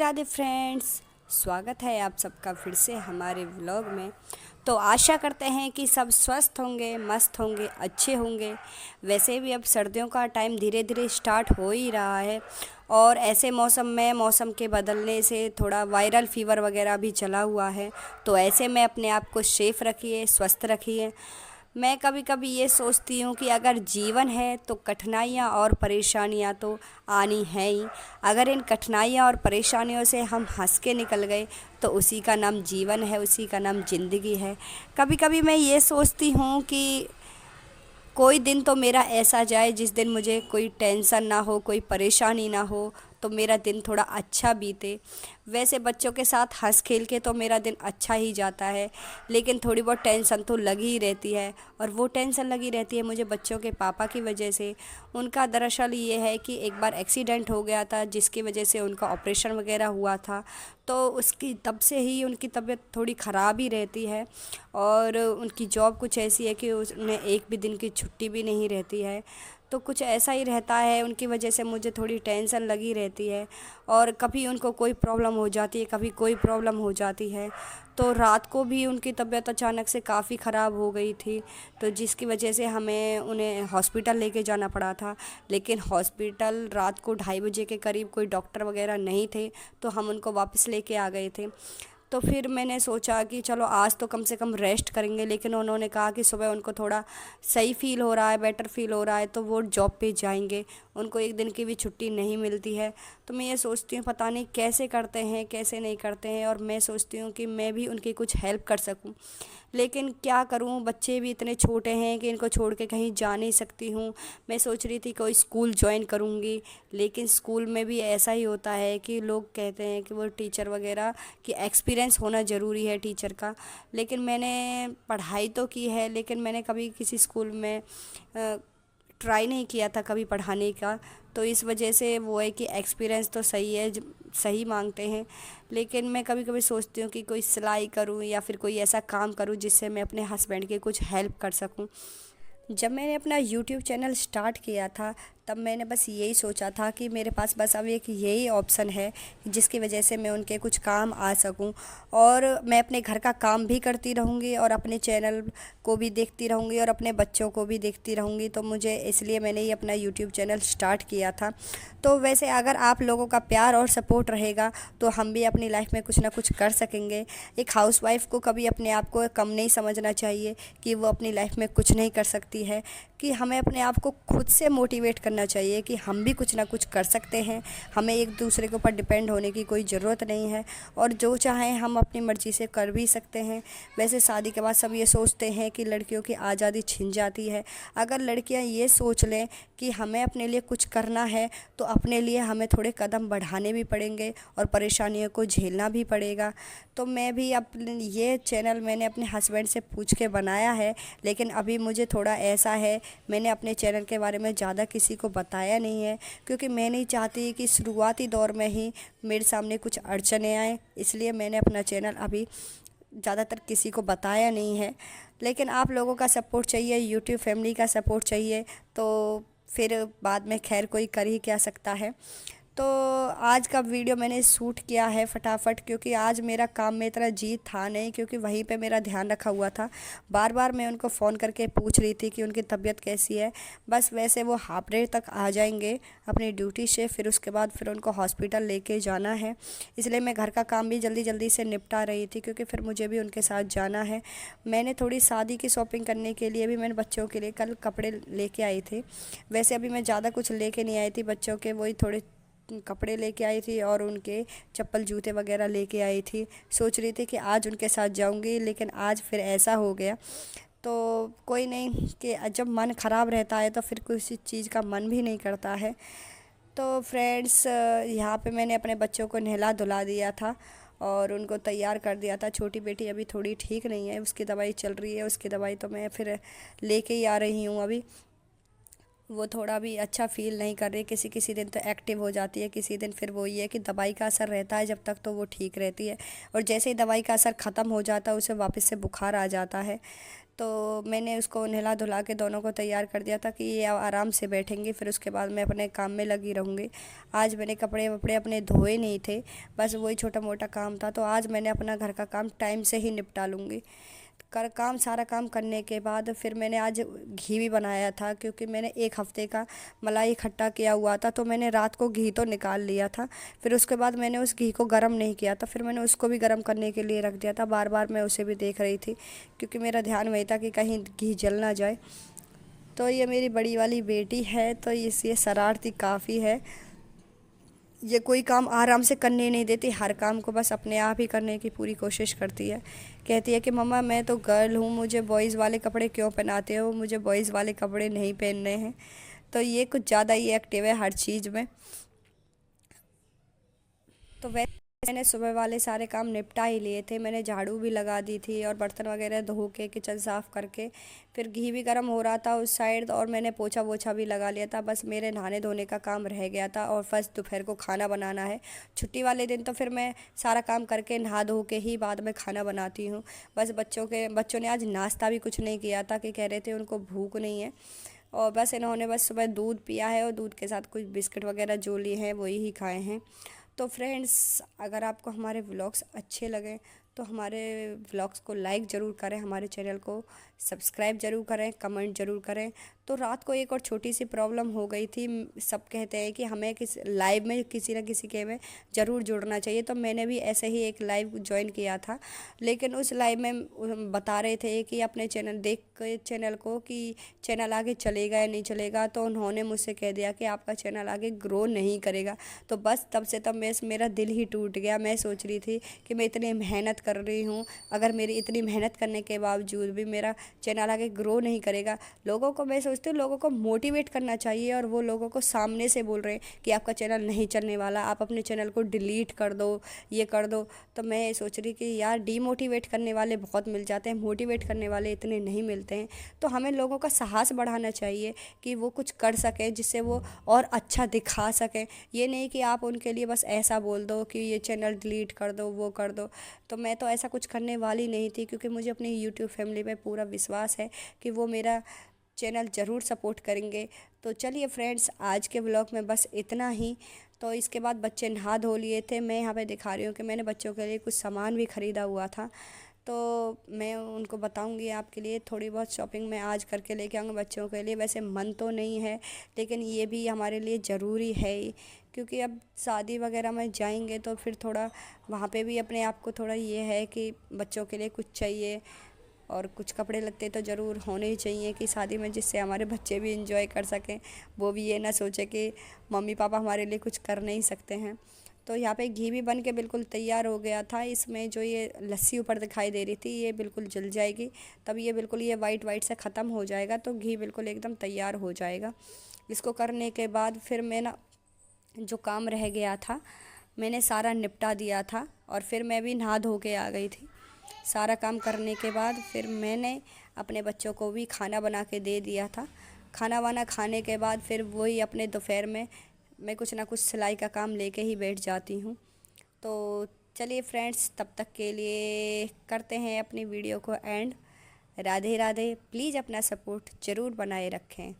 Radhe friends, स्वागत है आप सबका फिर से हमारे व्लॉग में। तो आशा करते हैं कि सब स्वस्थ होंगे, मस्त होंगे, अच्छे होंगे। वैसे भी अब सर्दियों का टाइम धीरे धीरे स्टार्ट हो ही रहा है और ऐसे मौसम में मौसम के बदलने से थोड़ा वायरल फीवर वगैरह भी चला हुआ है। तो ऐसे में अपने आप को सेफ रखिए, स्वस्थ रखिए। मैं कभी कभी ये सोचती हूँ कि अगर जीवन है तो कठिनाइयाँ और परेशानियाँ तो आनी है ही। अगर इन कठिनाइयाँ और परेशानियों से हम हंस के निकल गए तो उसी का नाम जीवन है, उसी का नाम ज़िंदगी है। कभी कभी मैं ये सोचती हूँ कि कोई दिन तो मेरा ऐसा जाए जिस दिन मुझे कोई टेंशन ना हो, कोई परेशानी ना हो, तो मेरा दिन थोड़ा अच्छा बीते। वैसे बच्चों के साथ हंस खेल के तो मेरा दिन अच्छा ही जाता है, लेकिन थोड़ी बहुत टेंशन तो लगी ही रहती है। और वो टेंशन लगी रहती है मुझे बच्चों के पापा की वजह से। उनका दरअसल ये है कि एक बार एक्सीडेंट हो गया था जिसकी वजह से उनका ऑपरेशन वगैरह हुआ था। तो उसकी तब से ही उनकी तबीयत थोड़ी ख़राब ही रहती है और उनकी जॉब कुछ ऐसी है कि उन्हें एक भी दिन की छुट्टी भी नहीं रहती है। तो कुछ ऐसा ही रहता है, उनकी वजह से मुझे थोड़ी टेंशन लगी रहती है। और कभी उनको कोई प्रॉब्लम हो जाती है, कभी कोई प्रॉब्लम हो जाती है। तो रात को भी उनकी तबीयत अचानक से काफ़ी ख़राब हो गई थी, तो जिसकी वजह से हमें उन्हें हॉस्पिटल लेके जाना पड़ा था। लेकिन हॉस्पिटल रात को 2:30 बजे के करीब कोई डॉक्टर वगैरह नहीं थे, तो हम उनको वापस लेके आ गए थे। तो फिर मैंने सोचा कि चलो आज तो कम से कम रेस्ट करेंगे, लेकिन उन्होंने कहा कि सुबह उनको थोड़ा सही फ़ील हो रहा है, बेटर फ़ील हो रहा है, तो वो जॉब पे जाएंगे। उनको एक दिन की भी छुट्टी नहीं मिलती है। तो मैं ये सोचती हूँ पता नहीं कैसे करते हैं, कैसे नहीं करते हैं। और मैं सोचती हूँ कि मैं भी उनकी कुछ हेल्प कर सकूँ, लेकिन क्या करूँ, बच्चे भी इतने छोटे हैं कि इनको छोड़ के कहीं जा नहीं सकती हूँ। मैं सोच रही थी कोई स्कूल ज्वाइन करूँगी, लेकिन स्कूल में भी ऐसा ही होता है कि लोग कहते हैं कि वो टीचर वगैरह कि एक्सपीरियंस होना ज़रूरी है टीचर का। लेकिन मैंने पढ़ाई तो की है, लेकिन मैंने कभी किसी स्कूल में ट्राई नहीं किया था कभी पढ़ाने का। तो इस वजह से वो है कि एक्सपीरियंस तो सही है, सही मांगते हैं। लेकिन मैं कभी कभी सोचती हूँ कि कोई सिलाई करूँ या फिर कोई ऐसा काम करूँ जिससे मैं अपने हस्बैंड की कुछ हेल्प कर सकूँ। जब मैंने अपना यूट्यूब चैनल स्टार्ट किया था तब मैंने बस यही सोचा था कि मेरे पास बस अब एक यही ऑप्शन है जिसकी वजह से मैं उनके कुछ काम आ सकूं। और मैं अपने घर का काम भी करती रहूंगी और अपने चैनल को भी देखती रहूंगी और अपने बच्चों को भी देखती रहूंगी। तो मुझे इसलिए मैंने ये अपना यूट्यूब चैनल स्टार्ट किया था। तो वैसे अगर आप लोगों का प्यार और सपोर्ट रहेगा तो हम भी अपनी लाइफ में कुछ ना कुछ कर सकेंगे। एक हाउसवाइफ को कभी अपने आप को कम नहीं समझना चाहिए कि वो अपनी लाइफ में कुछ नहीं कर सकती है, कि हमें अपने आप को खुद से मोटिवेट करना चाहिए कि हम भी कुछ ना कुछ कर सकते हैं। हमें एक दूसरे के ऊपर डिपेंड होने की कोई ज़रूरत नहीं है और जो चाहें हम अपनी मर्ज़ी से कर भी सकते हैं। वैसे शादी के बाद सब ये सोचते हैं कि लड़कियों की आज़ादी छिन जाती है। अगर लड़कियां ये सोच लें कि हमें अपने लिए कुछ करना है तो अपने लिए हमें थोड़े कदम बढ़ाने भी पड़ेंगे और परेशानियों को झेलना भी पड़ेगा। तो मैं भी अपने ये चैनल मैंने अपने हस्बैंड से पूछ के बनाया है, लेकिन अभी मुझे थोड़ा ऐसा है, मैंने अपने चैनल के बारे में ज़्यादा किसी को बताया नहीं है, क्योंकि मैं नहीं चाहती कि शुरुआती दौर में ही मेरे सामने कुछ अड़चनें आएँ। इसलिए मैंने अपना चैनल अभी ज़्यादातर किसी को बताया नहीं है। लेकिन आप लोगों का सपोर्ट चाहिए, यूट्यूब फैमिली का सपोर्ट चाहिए, तो फिर बाद में खैर कोई कर ही क्या सकता है। तो आज का वीडियो मैंने शूट किया है फटाफट, क्योंकि आज मेरा काम में इतना जी था नहीं, क्योंकि वहीं पे मेरा ध्यान रखा हुआ था। बार बार मैं उनको फ़ोन करके पूछ रही थी कि उनकी तबीयत कैसी है। बस वैसे वो हाफ डे तक आ जाएंगे अपनी ड्यूटी से, फिर उसके बाद फिर उनको हॉस्पिटल लेके जाना है। इसलिए मैं घर का काम भी जल्दी जल्दी से निपटा रही थी, क्योंकि फिर मुझे भी उनके साथ जाना है। मैंने थोड़ी शादी की शॉपिंग करने के लिए भी मैंने बच्चों के लिए कल कपड़े लेके आई थी। वैसे अभी मैं ज़्यादा कुछ लेके नहीं आई थी बच्चों के, वही थोड़े कपड़े लेके आई थी और उनके चप्पल जूते वगैरह लेके आई थी। सोच रही थी कि आज उनके साथ जाऊंगी, लेकिन आज फिर ऐसा हो गया। तो कोई नहीं, कि जब मन ख़राब रहता है तो फिर किसी चीज़ का मन भी नहीं करता है। तो फ्रेंड्स, यहाँ पे मैंने अपने बच्चों को नहला धुला दिया था और उनको तैयार कर दिया था। छोटी बेटी अभी थोड़ी ठीक नहीं है, उसकी दवाई चल रही है, उसकी दवाई तो मैं फिर लेके ही आ रही हूँ अभी। वो थोड़ा भी अच्छा फ़ील नहीं कर रही। किसी किसी दिन तो एक्टिव हो जाती है, किसी दिन फिर वो ये है कि दवाई का असर रहता है जब तक तो वो ठीक रहती है, और जैसे ही दवाई का असर ख़त्म हो जाता है उसे वापस से बुखार आ जाता है। तो मैंने उसको नहला धुला के दोनों को तैयार कर दिया था कि ये आराम से बैठेंगे, फिर उसके बाद मैं अपने काम में लगी रहूँगी। आज मैंने कपड़े वपड़े अपने धोए नहीं थे, बस वही छोटा मोटा काम था, तो आज मैंने अपना घर का काम टाइम से ही निपटा लूँगी। सारा काम करने के बाद फिर मैंने आज घी भी बनाया था, क्योंकि मैंने 1 हफ्ते का मलाई इकट्ठा किया हुआ था, तो मैंने रात को घी तो निकाल लिया था। फिर उसके बाद मैंने उस घी को गर्म नहीं किया था, फिर मैंने उसको भी गर्म करने के लिए रख दिया था। बार बार मैं उसे भी देख रही थी, क्योंकि मेरा ध्यान वही था कि कहीं घी जल ना जाए। तो ये मेरी बड़ी वाली बेटी है, तो ये शरारती काफ़ी है। ये कोई काम आराम से करने नहीं देती, हर काम को बस अपने आप ही करने की पूरी कोशिश करती है। कहती है कि मम्मा मैं तो गर्ल हूँ, मुझे बॉयज़ वाले कपड़े क्यों पहनाते हो, मुझे बॉयज़ वाले कपड़े नहीं पहनने हैं। तो ये कुछ ज़्यादा ही एक्टिव है हर चीज़ में। तो वैसे मैंने सुबह वाले सारे काम निपटा ही लिए थे, मैंने झाड़ू भी लगा दी थी और बर्तन वगैरह धो के किचन साफ़ करके, फिर घी भी गर्म हो रहा था उस साइड, और मैंने पोछा वोछा भी लगा लिया था। बस मेरे नहाने धोने का काम रह गया था, और फर्स्ट दोपहर को खाना बनाना है। छुट्टी वाले दिन तो फिर मैं सारा काम करके नहा धो के ही बाद में खाना बनाती हूँ। बस बच्चों ने आज नाश्ता भी कुछ नहीं किया था, कि कह रहे थे उनको भूख नहीं है, और बस इन्होंने बस सुबह दूध पिया है और दूध के साथ कुछ बिस्किट वगैरह जो लिए हैं वही ही खाए हैं। तो फ्रेंड्स, अगर आपको हमारे व्लॉग्स अच्छे लगें तो हमारे व्लॉग्स को लाइक ज़रूर करें, हमारे चैनल को सब्सक्राइब ज़रूर करें, कमेंट ज़रूर करें। तो रात को एक और छोटी सी प्रॉब्लम हो गई थी। सब कहते हैं कि हमें किस लाइव में किसी न किसी के में ज़रूर जुड़ना चाहिए, तो मैंने भी ऐसे ही एक लाइव ज्वाइन किया था। लेकिन उस लाइव में बता रहे थे कि अपने चैनल देख के चैनल को कि चैनल आगे चलेगा या नहीं चलेगा, तो उन्होंने मुझसे कह दिया कि आपका चैनल आगे ग्रो नहीं करेगा। तो बस तब से तब मेरा दिल ही टूट गया। मैं सोच रही थी कि मैं इतनी मेहनत कर रही हूँ, अगर मेरी इतनी मेहनत करने के बावजूद भी मेरा चैनल आगे ग्रो नहीं करेगा। लोगों को मैं सोचती हूँ लोगों को मोटिवेट करना चाहिए, और वो लोगों को सामने से बोल रहे हैं कि आपका चैनल नहीं चलने वाला, आप अपने चैनल को डिलीट कर दो, ये कर दो। तो मैं सोच रही कि यार, डीमोटिवेट करने वाले बहुत मिल जाते हैं, मोटिवेट करने वाले इतने नहीं मिलते हैं। तो हमें लोगों का साहस बढ़ाना चाहिए कि वो कुछ कर सकें, जिससे वो और अच्छा दिखा सकें। ये नहीं कि आप उनके लिए बस ऐसा बोल दो कि ये चैनल डिलीट कर दो, वो कर दो। तो मैं तो ऐसा कुछ करने वाली नहीं थी, क्योंकि मुझे अपनी यूट्यूब फैमिली पे पूरा विश्वास है कि वो मेरा चैनल ज़रूर सपोर्ट करेंगे। तो चलिए फ्रेंड्स, आज के व्लॉग में बस इतना ही। तो इसके बाद बच्चे नहा धो लिए थे। मैं यहाँ पे दिखा रही हूँ कि मैंने बच्चों के लिए कुछ सामान भी ख़रीदा हुआ था, तो मैं उनको बताऊंगी आपके लिए। थोड़ी बहुत शॉपिंग मैं आज करके लेके आऊँगी बच्चों के लिए। वैसे मन तो नहीं है, लेकिन ये भी हमारे लिए ज़रूरी है ही, क्योंकि अब शादी वगैरह में जाएंगे तो फिर थोड़ा वहाँ पे भी अपने आप को थोड़ा ये है कि बच्चों के लिए कुछ चाहिए, और कुछ कपड़े लत्ते तो ज़रूर होने ही चाहिए कि शादी में, जिससे हमारे बच्चे भी इंजॉय कर सकें। वो भी ये ना सोचे कि मम्मी पापा हमारे लिए कुछ कर नहीं सकते हैं। तो यहाँ पे घी भी बन के बिल्कुल तैयार हो गया था। इसमें जो ये लस्सी ऊपर दिखाई दे रही थी, ये बिल्कुल जल जाएगी, तब ये बिल्कुल ये वाइट वाइट से ख़त्म हो जाएगा, तो घी बिल्कुल एकदम तैयार हो जाएगा। इसको करने के बाद फिर मैं ना, जो काम रह गया था मैंने सारा निपटा दिया था, और फिर मैं भी नहा धो के आ गई थी। सारा काम करने के बाद फिर मैंने अपने बच्चों को भी खाना बना के दे दिया था। खाना वाना खाने के बाद फिर वही अपने दोपहर में मैं कुछ ना कुछ सिलाई का काम लेके ही बैठ जाती हूँ। तो चलिए फ्रेंड्स, तब तक के लिए करते हैं अपनी वीडियो को एंड। राधे राधे। प्लीज़ अपना सपोर्ट ज़रूर बनाए रखें।